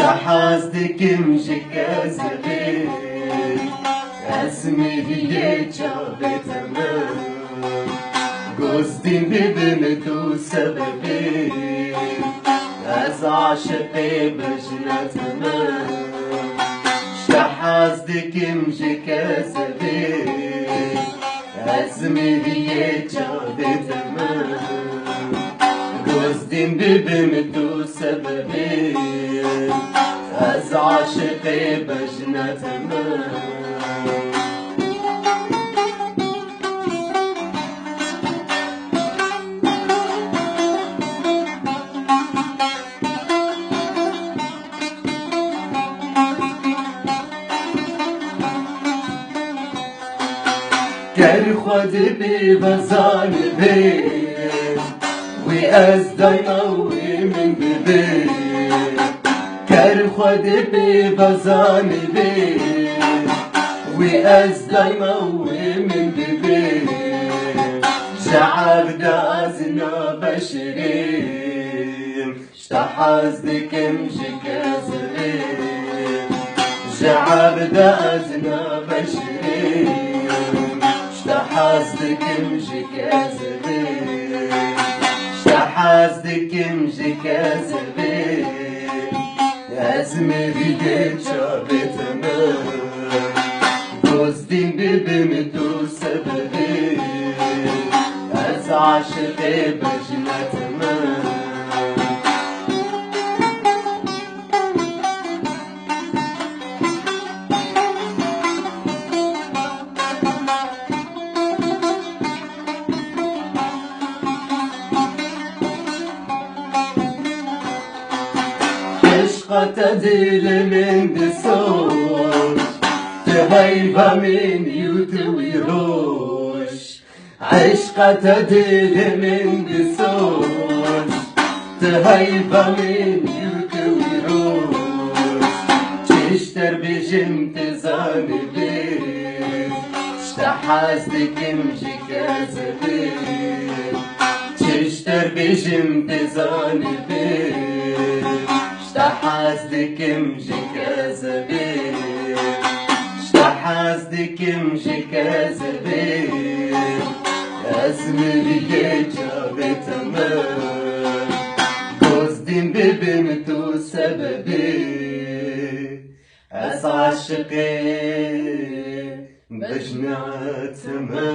شحازدكم شكازبي اسمي هي جابتنا قصدي ببنتو سببي از عاشقي بجنتنا شحازدكم شكازبي اسمي هي جابتنا قصدي ببنتو سببي از عاشقي بجنتنا گر خود بی وزان بی وی از دایموی من بی گر خود بی وزان بی وی از دایموی من بی شعب دازنا بشریم شتحازدكم شكازریم شعب دازنا بشریم شحازدكم شكازبي شحازدكم شكازبي اسمي هي جابتنا قصدي ببنتو سببي از عاشقي بجنتنا عشقت دل من دسوش تهيبة من يوتوي روش عشقت دل من دسوش تهيبة من يوتوي روش تشتر بجم تزاني بيه شتحازدكم شكازبي تشتر بجم تزاني بيه شتحازدكم شكازبي شتحازدكم شكازبي اسمي هي جابتنا قصدي ببنتو سببي از عاشقي بجناتنا